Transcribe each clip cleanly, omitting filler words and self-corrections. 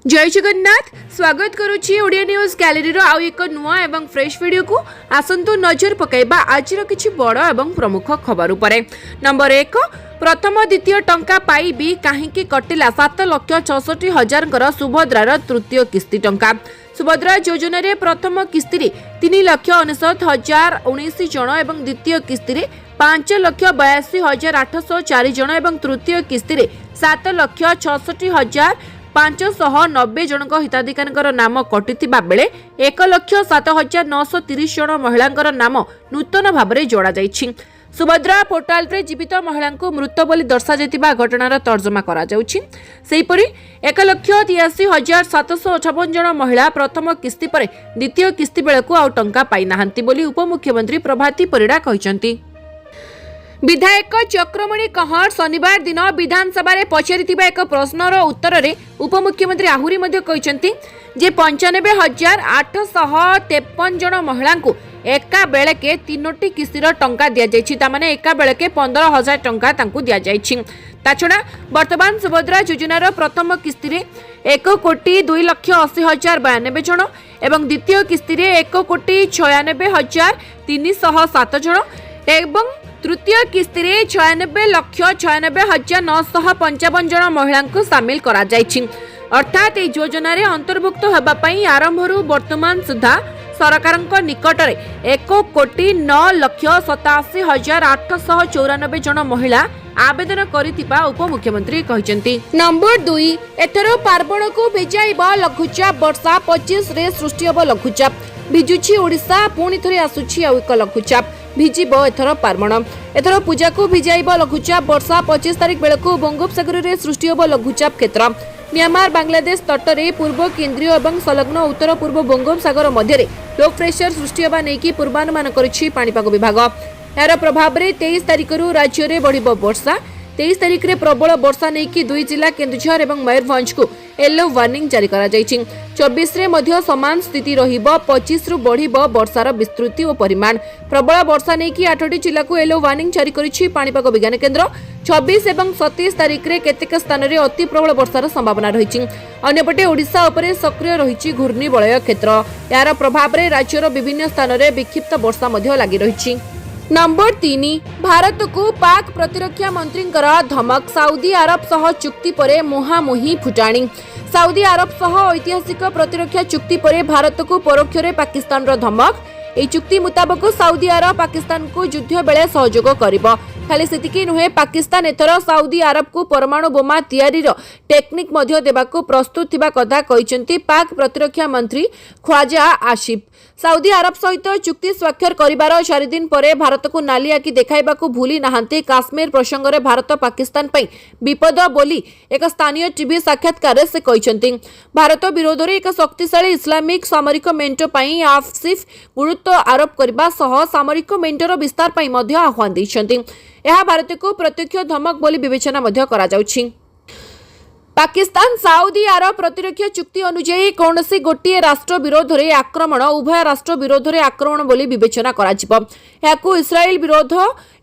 जय जगन्नाथ स्वागत करुच्ची Odia news gallery आउ एक नुआ एवं फ्रेश वीडियो को आसंतु नजर पकाइबा आज किछि बड़ एवं प्रमुख खबर उपरे। नंबर 1 प्रथम द्वितीय टंका पाई भी काहींकी कटिला 7,66,000 सुभद्रार तृतीय किस्ती टंका। सुभद्रा योजना रे प्रथम किस्ती रे 3,69,019 जन एवं द्वितीय किस्ती रे 5,82,804 जन एवं तृतीय किस्ती रे 7,66,590 जनक हिताधिकारी नाम कटिथिबा बेले 1,07,930 जन महिला नाम नूतन भाव में जोड़ा जाइछि। सुभद्रा पोर्टाल रे जीवित महिला को मृत बोली दर्शा जाइतिबा घटनार तर्जमा करा जाउछि। सेहिपरि 1,83,758 जन महिला प्रथम किस्ती पर द्वितीय किस्ती बेलकु आउ टंका पाई नाहंती बोली उपमुख्यमंत्री प्रभाती परिडा कहिसंती। विधायक चक्रमणि कहर शनिवार दिन विधानसभा रे पचारिथिबा एक प्रश्नर उत्तर रे उपमुख्यमंत्री आहुरी मध्ये कहिसंती जे 95,853 जन महिला को एका बेलके 3टी किस्तीर टंका दिया जाइछि। तामाने एका बेलके 15,000 टंका तांकु दिया जाइछि। ताछडा वर्तमान सुभद्रा योजनार प्रथम किस्ती रे 1,02,80,092 जन एवं द्वितीय किस्ती रे 1,96,307 जन एवं तृतीय किस्ती रे 96,96,955 जन महिला को शामिल करा जाइछि। अर्थात ए योजना रे अंतर्भुक्त होबा पई आरंभरू वर्तमान सुधा सरकार निकट में 1,09,87,894 जन महिला आवेदन करिथिबा उपमुख्यमंत्री कहिसंती। नंबर 2 एथरो पार्वण को भेजाइब लघुचाप वर्षा 25 रे सृष्टि होब लघुचाप भिजुछि ओडिशा पुणी थरे आसुछि आ एक लघुचाप भिजिब एथर पार्वण एथर पूजा को भिजाइब लघुचाप वर्षा 25 तारिख बेलकु बंगोपसागर रे सृष्टि होब लघुचाप क्षेत्र। म्यांमार बांग्लादेश तटरे पूर्व केंद्रीय और संलग्न उत्तर पूर्व बंगोपसागर मध्य लो प्रेशर सृष्टि होगा नहीं पूर्वानुमान करिछि पाणीपाग विभाग। यार प्रभाव में 23 तारिख राज्य में बढ़िब वर्षा। 23 तारिख में प्रबल वर्षा नहीं 2 जिला केन्दुझर और मयूरभंज को येलो वार्निंग जारी करा जाइछि। 24 रे मध्य समान स्थिति रहिब। 25 रु बढ़िब वर्षार विस्तृति और परिमाण। प्रबल वर्षा नहीं 8टी जिला को येलो वार्निंग जारी करिछि पाणीपाग विज्ञान केन्द्र। 26 और 27 तारिख में केतेक स्थान में अति प्रबल वर्षार संभावना रही। अन्यपटे ओडिशा उपरे सक्रिय रही घूर्णिबलय क्षेत्र। यार प्रभाव में राज्यर विभिन्न स्थान में विक्षिप्त वर्षा लगी रही। नंबर 3 भारत को पाक प्रतिरक्षा मंत्री धमक सऊदी अरब सह चुक्ति परे मुहामुही फुटाणी। सऊदी अरब सह ऐतिहासिक प्रतिरक्षा चुक्ति परे भारत को परोक्ष रे पाकिस्तान रो धमक। এই চুক্তি মুতাবক সাউদি আরব পাকিস্তান को युद्ध बेले सहयोग करिबो। खाली सेतिकी नुहे पाकिस्तान एथर साउदी अरब को परमाणु बोमा तैयारीर टेक्निक मध्य देबाको प्रस्तुत थिबा कथा कहिसेंती पाक प्रतिरक्षा मंत्री ख्वाजा आसिफ। साउदी अरब सहित चुक्ति स्वाक्षर करिबार 4 दिन परे भारत को नाली आखि देखाइबाको भूली नाहांती काश्मीर प्रसंग में भारत पाकिस्तान पई विपद बोली एक स्थानीय टीवी साक्षात्कार से कहिसेंती। भारत विरोध में एक शक्तिशाली इस्लामिक सामरिक मेंट पई आसिफ गुरुत्व आरोप करबा सह सामरिक मेंटर विस्तार पई मध्य आह्वान दैछंती। यह भारत को प्रत्यक्ष धमक बोली विवेचना मध्य करा जाउछि। पाकिस्तान साउदी अरब प्रतिरक्षा चुक्ति अनुसार कौनसी गोटे राष्ट्र विरोध में आक्रमण उभय राष्ट्र विरोध में आक्रमण बोली विवेचना कराजिबो। याकू इस्राएल विरोध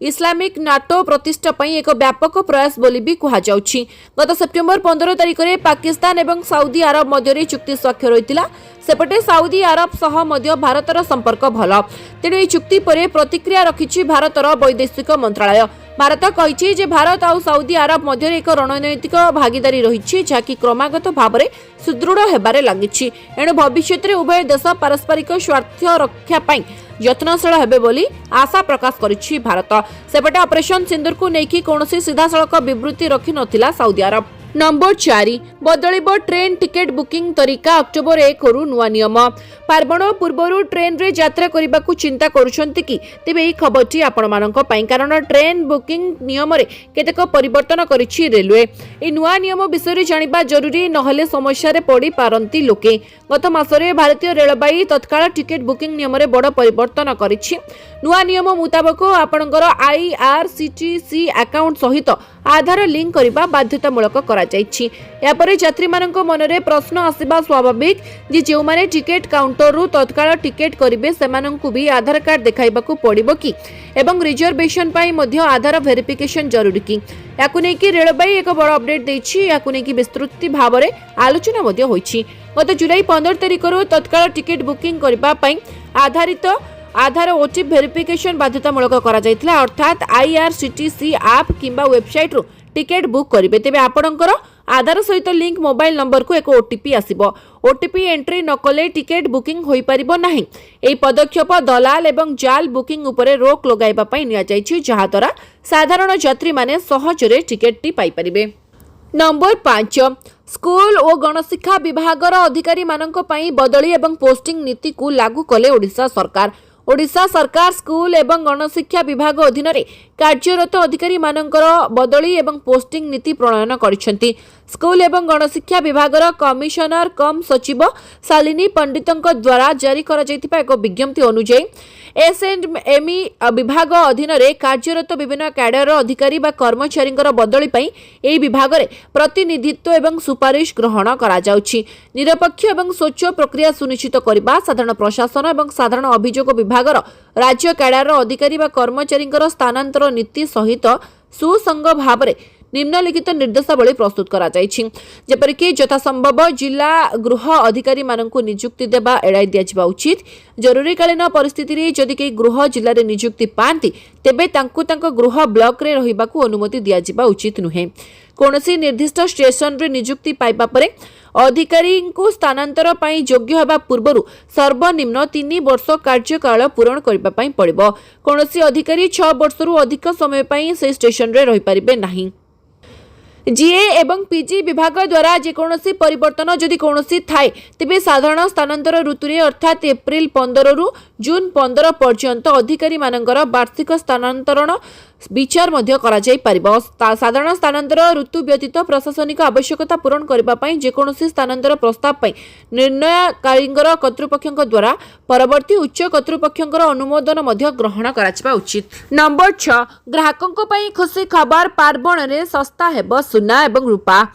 इस्लामिक नाटो प्रतिष्ठा पई एक व्यापक प्रयास बोली भी कहा जाउछि। गत सेप्टेम्बर 15 तारिख में पाकिस्तान एवं साउदी अरब मध्य चुक्ति स्वाक्षर होइतिला। सेपटे साउदी अरब सह मध्य भारतर संपर्क भल। तेणु यह चुक्ति पर प्रतिक्रिया रखिछि भारतर वैदेशिक मंत्रालय। भारत कहिछि जे भारत और साउदी अरब मध्य एक रणनैतिक भागीदारी रहिछि जाकि क्रमागत भाव में सुदृढ़ हेबारे लागिछि। एणु भविष्य में उभय देश पारस्परिक स्वार्थ रक्षा पाई यत्नशील हेबे बोली आशा प्रकाश करिछि भारत। सेपटे ऑपरेशन सिंदूर को लेकिन कौनसी सीधासलख विवृत्ति रखि नथिला साउदी अरब। नंबर 4 बदलिब ट्रेन टिकेट बुकिंग तरीका अक्टोबर 1 रु नुआ नियम। पार्वण पूर्व ट्रेन रे यात्रा करने को चिंता करुछंती कि तेबे एही खबरटी आपण मानक पई कारण ट्रेन बुकिंग नियम रे केतेक परिवर्तन करिछि रेलवे। ए नुआ नियम विषय रे जानिबा जरूरी नहले समस्या रे पड़ी पारंती लोके। गत मासरे भारतीय रेलबाई तत्काल टिकेट बुकिंग नियम रे बड़ परिवर्तन करिछि। नुआ नियम मुताबक आपणकर आईआरसीटीसी अकाउंट सहित आधार लिंक करबा बाध्यतामूलक करा करा जायछि। या परे यात्री मानक मनरे प्रश्न आसीबा स्वाभाविक जे जो माने टिकेट काउंटर रु तत्काल टिकेट करिवे सेमानंकु भी आधार कार्ड देखाइबाकू पड़िबो कि एवं रिजर्वेशन पाई मध्य आधार वेरिफिकेशन जरूरी कि याकू नै कि रेलबाई एक बड़ अपडेट दैछि। याकू नै कि विस्तृत भाव में आलोचना मध्य होइछि। गत जुलाई 15 तारिख रु तत्काल टिकेट बुकिंग करबा पई आधार ओटीपी वेरिफिकेशन बाध्यतामूलक करा जायतिला, अर्थात आईआरसीटीसी ऐप किंबा वेबसाइट रु टिकेट बुक करिवे तेबे आपणकर आधार सहित लिंक मोबाइल नंबर को एक ओटीपी आसीबो। ओटीपी एंट्री न कले टिकेट बुकिंग होई परिबो नाही। एई पदक्षेप दलाल एवं जाल बुकिंग उपरे रोक लगाइबा पई निया जायछि, जहा द्वारा साधारण यात्री माने सहजरे टिकेट टी पाई परिबे। नंबर 5 स्कूल और गणशिक्षा विभागर अधिकारी मानक पई बदली एवं पोस्टिंग नीति को लागू कले ओडिशा सरकार। ओडिशा सरकार स्कूल एवं गणशिक्षा विभाग अधीन रे कार्यरत अधिकारी मानकर बदली एवं पोस्टिंग नीति प्रणयन करिसेंती। स्कूल एवं गणशिक्षा विभागर कमिशनर कम सचिव शालिनी पंडितंक द्वारा जारी करा जायतिबा एक विज्ञप्ति अनुसार एसएनएमई विभाग अधीन रे कार्यरत विभिन्न कैडर अधिकारी बा कर्मचारी बदली पई एई विभाग रे प्रतिनिधित्व एवं सुपारिश ग्रहण करा जाउछि। निरपेक्ष एवं स्वच्छ प्रक्रिया सुनिश्चित करबा, साधारण प्रशासन एवं साधारण अभियोग विभागर राज्य कैडर अधिकारी बा कर्मचारी स्थानांतर नीति सहित सुसंग भाव में निम्नलिखित निर्देशावली प्रस्तुत करा जायछि। जेपरिक यथासंभव जिला गृह अधिकारी मानकु नियुक्ति देबा एड़ाई दिया उचित। जरूरीकालीन परिस्थिति रे जदि के गृह जिले में नियुक्ति पाती तेबे तांकु गृह ब्लॉक रे रहिबाकू अनुमति दिया उचित नुहे। कौनसी निर्दिष्ट स्टेशन रे नियुक्ति पाइबा परे अधिकारी को स्थानांतर पाई योग्य होबा पूर्वरु सर्वनिम्न 3 वर्ष कार्यकाल पूरण करबा पाई पड़िबो। कौनसी अधिकारी 6 वर्षरु अधिक समय पाई से स्टेशन रे रहि परिबे नाही। जीए एवं पीजी विभाग द्वारा जेकोसी परिवर्तन जदि कोनोसी थाए तेबे साधारण स्थानांतर ऋतुरे अर्थात एप्रिल 15 रु जून 15 पर्यंत अधिकारी मानकर वार्षिक स्थानांतरण विचार मध्य करा जाय परिबो। साधारण स्थानांतर ऋतु व्यतीत प्रशासनिक आवश्यकता पूरण करबा पई जेकोसी स्थानांतर प्रस्ताव पई निर्णयकारींकर कर्तृपक्षक द्वारा परवर्ती उच्च कर्तृपक्षकर अनुमोदन मध्य ग्रहण करा उचित। नंबर 6 ग्राहकों पई खुशी खबर पार्बण रे सस्ता हेबो सुना एवं रूपा।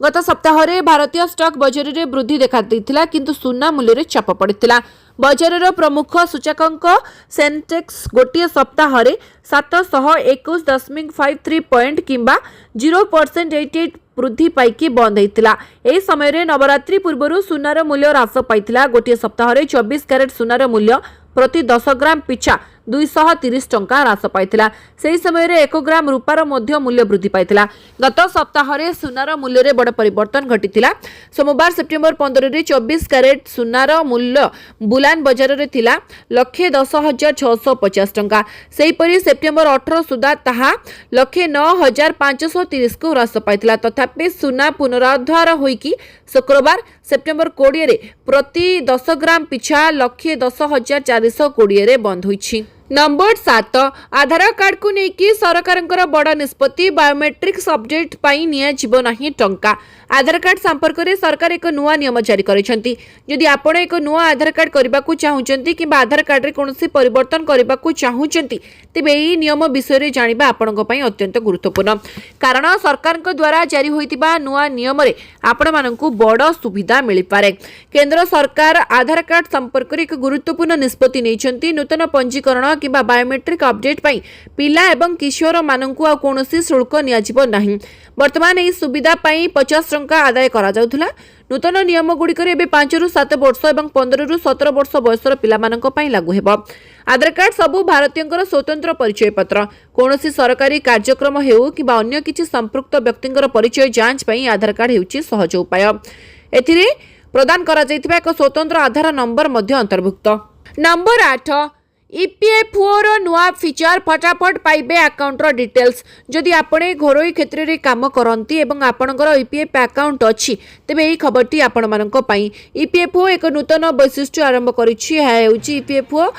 गत सप्ताह रे भारतीय स्टॉक बाजार रे वृद्धि देखा दैथिला, किंतु सुना मूल्य रे चाप पड़िथिला। बाजार प्रमुख सूचकांक सेंसेक्स गोटे सप्ताह रे 721.53 पॉइंट किंबा 0.88 वृद्धि पाइकी बंद होता। यह समय रे नवरात्रि पूर्व सुनार मूल्य ह्रास पाइथिला। गोटे सप्ताह रे 24 कैरेट सुनार मूल्य प्रति 10 ग्राम पिछा 230 टंका ह्रास पाइथिला। सेही समय रे 1 ग्राम रूपार मध्य मूल्य वृद्धि पाइथिला। गत सप्ताह रे सुनार मूल्य रे बड़ परिवर्तन घटिथिला। सोमवार सेप्टेम्बर 15 रे 24 कैरेट सुनार मूल्य बुलान बाजार रे थिला 1,10,650 टंका। सेही परि सेप्टेम्बर 18 सुधा ताहा 1,09,530 को ह्रास पाइथिला। तथापि सुना पुनरुद्धार होईकी शुक्रवार सेप्टेम्बर 20 रे प्रति 10 ग्राम पिछा 1,10,420 रे बंद होईछि। नंबर 7 आधार कार्ड को लेकिन सरकार बड़ निष्पत्ति बायोमेट्रिक्स अपडेट पाई निया जीव नहीं टंका। आधार कार्ड संपर्क में सरकार एक नुआ नियम जारी करिसेंती। यदि आपण एक नुआ आधार कार्ड करबा को चाहुचंती कि आधार कार्ड रे कोनोसी परिवर्तन करबा को चाहुचंती तेबे एही नियम विषय रे जानिबा आपणक पई अत्यंत गुरुत्वपूर्ण, कारण सरकार द्वारा जारी होइतिबा नुआ नियम रे आपण मानकु बड़ सुविधा मिलि पारे। केंद्र सरकार आधार कार्ड संपर्क रे एक गुरुत्वपूर्ण निष्पत्ति नैछंती। नूतन पंजीकरण किबा बायोमेट्रिक अपडेट पाई पिला एवं किशोर मानकु आ कोनोसी शुल्क नियाजिबो नाही। वर्तमान एही सुविधा पाई 50 टंका आदाय करा जाउथुला। नूतन नियम गुड़िक 5 रु 7 वर्ष और 15 रु 17 वर्ष बयसर पिलामानक पई लागू हेबो। आधार कार्ड सबु भारतीयंकर स्वतंत्र परिचय पत्र। कोनोसी सरकारी कार्यक्रम हेउ कि अन्य किछि संपृक्त व्यक्तिंकर परिचय जांच पई आधार कार्ड हेउछि सहज उपाय। एथिरे प्रदान करा जायतिबा एक स्वतंत्र आधार नंबर मध्य अंतर्भुक्त। नंबर 8 ईपीएफओ रो नुआ फीचर फटाफट पाइबे अकाउंट रो डिटेल्स। जदि आपणे घरोई क्षेत्र रे काम करंती एवं आपणकर ईपीएफ अकाउंट अछि तेबे एही खबरटी आपण मानक पई। ईपीएफओ एक नूतन वैशिष्ट्य आरंभ करिछि। हा हेउछि ईपीएफओ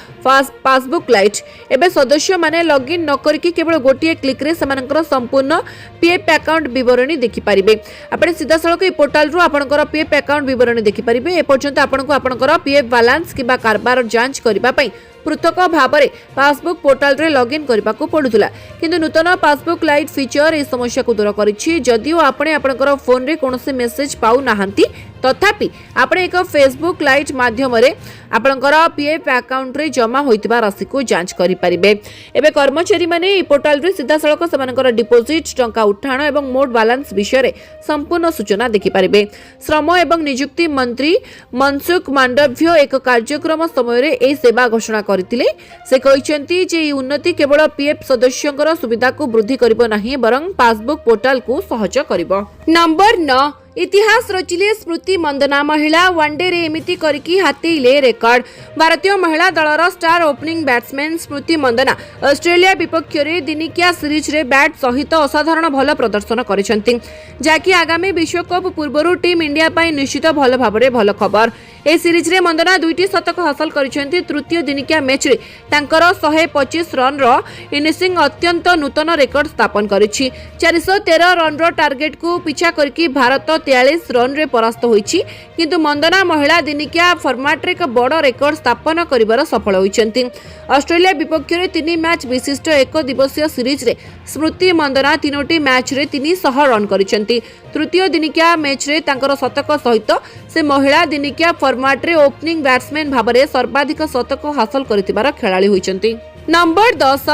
पासबुक लाइट। एबे सदस्य माने लॉगिन न करिकि केवल गोटिए क्लिक रे समानकर संपूर्ण पीएफ अकाउंट विवरणी देखि परिबे। आपण सीधा सळक ए पोर्टल रु आपणकर पीएफ अकाउंट विवरणी देखि परिबे। ए पर्यंत आपणको आपणकर पीएफ बैलेंस किबा कारबार जांच करिबा पई पृथक भाव में पासबुक पोर्टाल रे लॉगिन करने को पड़ुला किंतु नूतन पासबुक लाइट फीचर इस समस्या को दूर करिछि। जदिও आपणे आपनकर फोन रे कोनोसी मेसेज पाउ नाहंती तथापि आपण एक फेसबुक लाइट माध्यम रे आपनकर पीएफ अकाउंट रे जमा होइतिबा राशि को जांच करि परिबे। एबे कर्मचारी माने ई पोर्टल रे सीधा सळक सेमानकर डिपोजिट टंका उठाण एवं मोट बैलेंस विषय रे संपूर्ण सूचना देखि परिबे। श्रम एवं नियुक्ति मंत्री मनसुख मांडव्य एक कार्यक्रम समय रे ए सेवा घोषणा करथिले। से कहिसेंती जे ई उन्नति केवल पीएफ सदस्यंकर सुविधा को वृद्धि करिबो नाही बरं पासबुक पोर्टल को सहज करिबो। नंबर 9 इतिहास रचिले स्मृति मंदना महिला वनडे रे एमिति करकी हातेइले रेकर्ड। भारतीय महिला दलर स्टार ओपनिंग बैट्समैन स्मृति मंदना ऑस्ट्रेलिया विपक्ष रे दिनिकिया सीरीज रे बैट सहित असाधारण भल प्रदर्शन करिसेंती जाकी आगामी विश्वकप पूर्वरु टीम इंडिया पई निश्चित भल भाबरे भल खबर। ए सीरीज रे मंदना 2टी शतक हासिल करिसेंती। तृतीय दिनिकिया मैच रे तांकर 125 रन रो इनिंग अत्यंत नूतन रेकर्ड स्थापन करिछि। 413 रन रो टार्गेट को पीछा करकी भारत 43 रन रे परास्त होईछि किंतु मंदना महिला दिनिकिया फॉर्मेट रे एक बड़ रेकर्ड स्थापन करिवार सफल होईछंती। ऑस्ट्रेलिया विपक्ष रे 3 मैच विशिष्ट एक दिवसीय सीरीज रे स्मृति मंदना 3टी मैच रे 300 रन करिसेंती। तृतीय दिनिकिया मैच रे तांकर शतक सहित से महिला दिनिकिया फॉर्मेट रे ओपनिंग बैट्समैन भाबरे सर्वाधिक शतक हासिल करथिबार खेलाड़ी होईछंती। नंबर 10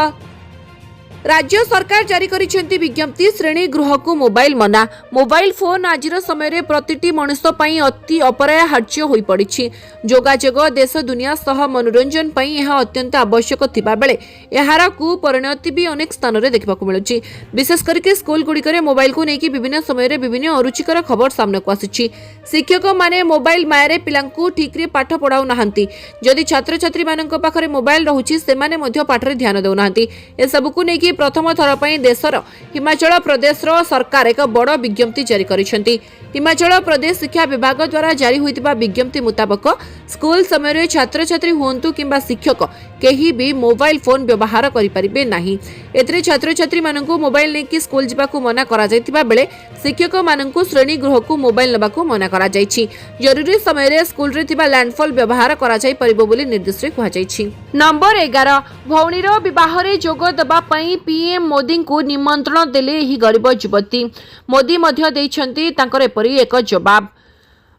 राज्य सरकार जारी करिसेंती विज्ञप्ति श्रेणी गृह को मोबाइल मना। मोबाइल फोन आजिर समय रे प्रतिटी मनुष्य पई अति अपरिहार्य होई पड़िछि। जोगाजोग देश दुनिया सह मनोरंजन पई यह अत्यंत आवश्यक थिबा बेले एहार कु परिणति भी अनेक स्थान रे देखबा को मिलुछि। विशेष करके स्कूल गुडी करे मोबाइल को नेकी विभिन्न समय रे विभिन्न अरुचिकर खबर सामने को आसिछि। शिक्षक माने मोबाइल मायरे पिलांकु ठीक रे पाठ पढाउ नाहंती। जदि छात्र छात्री मानक पाखरे मोबाइल रहुछि से माने मध्य पाठ रे ध्यान देउ नाहंती। ए सब को नेकी प्रथम थर पई देशर हिमाचल प्रदेश रो सरकार एक बड़ विज्ञप्ति जारी करिसेंती। हिमाचल प्रदेश शिक्षा विभाग द्वारा जारी होइतिबा विज्ञप्ति मुताबिक स्कूल समय रे छात्र छात्री हुंतु किंबा शिक्षक केही भी मोबाइल फोन व्यवहार करि परिबे नाही। एतरे छात्र छात्री मानकु मोबाइल नेकी स्कूल जिबाकू मना करा जायतिबा बेले शिक्षक मानकु श्रेणी गृह को मोबाइल नबाकू मना करा जायछि। जरूरी समय रे स्कूल रे थिबा लैंडफोन व्यवहार करा जाय परिबो बोली निर्देश रे कहै जायछि। नंबर 11 भौणीर विवाह रे जोग दबा पई पीएम मोदी को निमंत्रण देले ही गरीब युवती। मोदी मध्य देइछंती तांकर एपरी एक जवाब।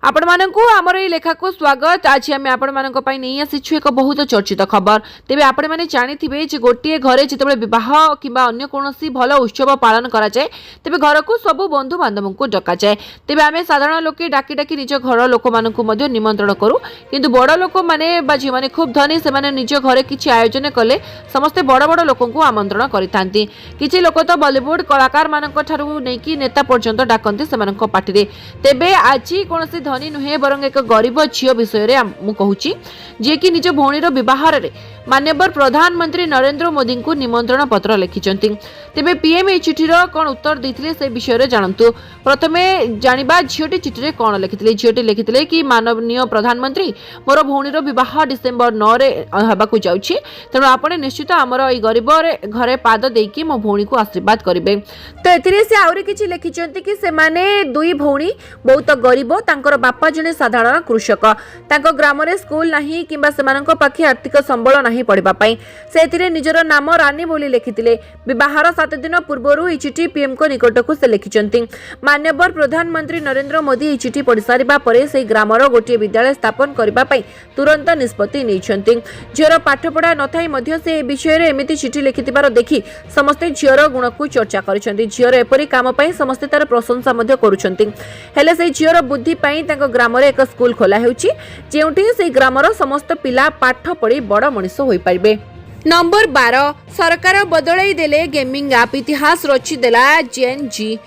आपण मानकु हमर ए लेखा को स्वागत। आज हम आपण मानक पई नै आसीछु एक बहुत चर्चित खबर। तेबे आपण माने जानिथिबे जे गोटिए घरे जेतेबेले विवाह किबा अन्य कोनोसी भलो उत्सव पालन करा जाय तेबे घर को सब बंधु बांधव को डका जाय। तेबे आमे साधारण लोके डाकी डाकी निज घर लोक मानकु मध्य निमंत्रण करू किंतु बड़ लोक माने बा जे माने खूब धनी से माने निज घरे किछि आयोजन कले समस्त बड़ बड़ लोकन को आमंत्रण करितांती। किछि लोक तो बॉलीवुड कलाकार मानक ठारू नेकी नेता पर्यंत डाकंती से मानक पार्टी रे। तेबे आज कोनोसी धनी नुहे बरं एक गरीब झियो विषय रे मु कहूची जे कि निज भौणीर विवाह रे माननीय प्रधानमंत्री नरेंद्र मोदी को निमंत्रण पत्र लिखिचंती। तेबे पीएम ए चिठीर कोन उत्तर दैथिले से विषय रे जानंतु। प्रथमे जानिबा झियोटी चिठी रे कोन लिखिथिले। झियोटी लिखिथिले कि माननीय प्रधानमंत्री मोर भौणीर विवाह डिसेंबर 9 रे हबाकू जाउची तेनु आपण निश्चित हमर ई गरीब रे घरे पाद देकी मो भौणी को आशीर्वाद करिवे। तो एथिरे से आउरी किछि लिखिचंती कि से माने दुई भौणी बहुत गरीब तांकर बापा जने साधारण कृषक तांको ग्राम रे स्कूल नाही किंबा सेमानंको पाखी आर्थिक संबळ नाही पढिबा पई से एथिरे निजर नाम रानी बोली लिखिथिले। विवाहर 7 दिन पूर्वरु ई चिठी पीएम को निकट को से लिखिचंती। माननीय प्रधानमंत्री नरेंद्र मोदी ई चिठी पढि सारिबा परे से ग्रामर गोटे विद्यालय स्थापन करिबा पई तुरंत निष्पत्ति नेइछंती। झियर पाठपढ़ा नथाई मध्य से ए विषय रे एमिति चिठी लिखितिबार देखि समस्त झियर गुण को चर्चा करिसंती। झियर एपरि काम पई समस्त तार प्रशंसा मध्य करूछंती। हेले से झियर बुद्धि पई तांको ग्राम रे एक स्कूल खोला हेउची जेउठी से ग्रामर समस्त पिला पाठ पढ़ी बड़ मनीष होई पारिबे। नंबर 12 सरकार बदलाई देले गेमिंग ऐप इतिहास रची देला जेन जी।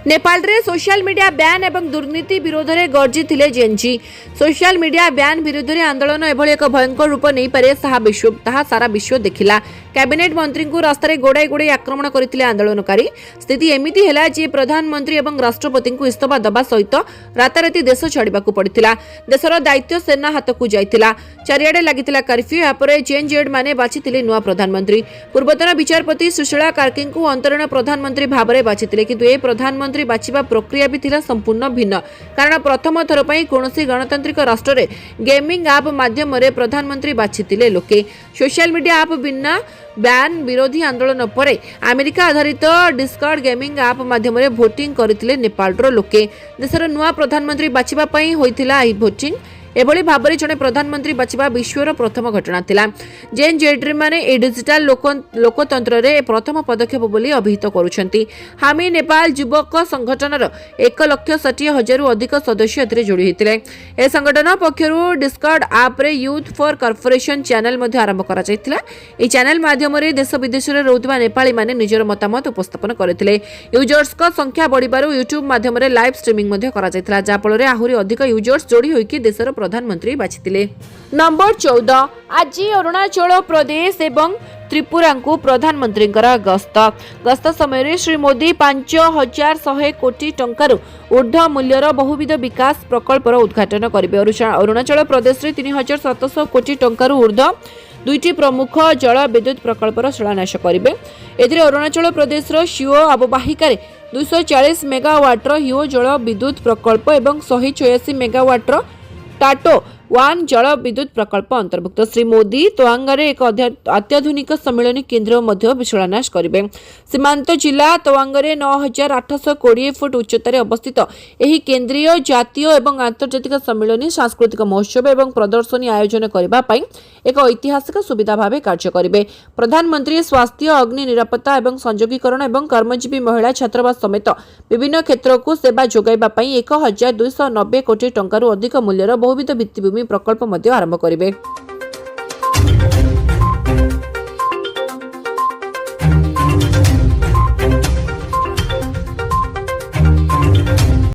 नेपाल रे सोशल मीडिया बैन एवं दुर्नीति विरोध रे गर्जी थिले जेनजी। सोशल मीडिया बैन विरोध रे आंदोलन एभली एक भयंकर रूप नहीं पारे ताहा सारा विश्व देखिला। कैबिनेट मंत्री को रास्तार गोड़ाई गोड़ाई आक्रमण करते आंदोलनकारी। स्थिति एमिति हैला जे प्रधानमंत्री एवं राष्ट्रपति को इस्तीफा दबा सहित राताराती देश छाड़ा पड़ता। देशर दायित्व सेना हाथ को जाइतिला। चारिआडे लागितिला कर्फ्यू। यापर जेएनजेड माने बाछिथिले नुआ प्रधानमंत्री। पूर्वतन विचारपति सुशीला कार्की को अंतरीण प्रधानमंत्री भाव में बाछिथिले, किंतु ए प्रधानमंत्री बाछिबा प्रक्रिया भी थिला संपूर्ण भिन्न। कारण प्रथम थर पई कोनोसी गणतांत्रिक राष्ट्र रे गेमिंग ऐप माध्यम रे प्रधानमंत्री बाछिथिले लोके। सोशल मीडिया ऐप बिना बैन विरोधी आंदोलन पर अमेरिका आधारित डिस्कॉर्ड गेमिंग ऐप माध्यम रे भोटिंग करथिले नेपालर लोके। देशर नुआ प्रधानमंत्री बाछिबा पई होइथिला एही भोटिंग। एभली भाବରେ जने प्रधानमंत्री बाछिबा विश्वर प्रथम घटना थिला। जेएनजेडी माने ए डिजिटल लोकतंत्र रे प्रथम पदक्षेप बोली अभिहित करूछंती। हामी नेपाल युवक संगठनर 1,60,000 अधिक सदस्य एथिरे जोड़ी होइतिले। ए संगठन पक्षरु डिस्कॉर्ड ऐप रे यूथ फॉर कॉर्पोरेशन चैनल मध्ये आरंभ करा जायतिला। ए चैनल माध्यम रे देश विदेश रे रहउतबा नेपाली माने निजर मतामत उपस्थापन करथिले। यूजर्स का संख्या बढ़िबारु यूट्यूब माध्यम रे लाइव स्ट्रीमिंग मध्ये करा जायतिला, जा फल रे आहुरी अधिक यूजर्स जोड़ी होइकि देशर प्रधानमंत्री बाछिथिले। नंबर 14 आज अरुणाचल प्रदेश एवं त्रिपुरा को प्रधानमंत्री गस्त समय श्री मोदी 5,100 कोटी टंकार ऊर्ध्व मूल्यर बहुविध विकास प्रकल्पर उद्घाटन करेंगे। अरुणाचल प्रदेश में 3,700 कोटी टंकार ऊर्ध्व 2टी प्रमुख जल विद्युत प्रकल्पर शिलान्यास करेंगे। एथिरे अरुणाचल प्रदेश शिओ अववाहिकार 240 मेगावाट हिओ जल विद्युत प्रकल्प और 186 मेगावाट टाटो 1 जल विद्युत प्रकल्प अंतर्भुक्त। श्री मोदी तवांगरे एक अत्याधुनिक सम्मेलन केन्द्र मध्य शिलान्यास करेंगे। सीमांत जिला तवांगरे 9,820 फुट उच्चतार अवस्थित एही केंद्रीय जातीय एवं आंतर्जातिक सम्मेलन सांस्कृतिक महोत्सव एवं प्रदर्शनी आयोजन करबा पई एक ऐतिहासिक सुविधा भाव कार्य करेंगे। प्रधानमंत्री स्वास्थ्य, अग्नि निरापत्ता एवं संयोगीकरण एवं कर्मजीवी महिला छात्रावास समेत विभिन्न क्षेत्र को सेवा जोगाइबा पई 1,290 कोटी टंकार अधिक मूल्यर बहुविध भित्तिभूमि प्रकल्प आरंभ करेंगे।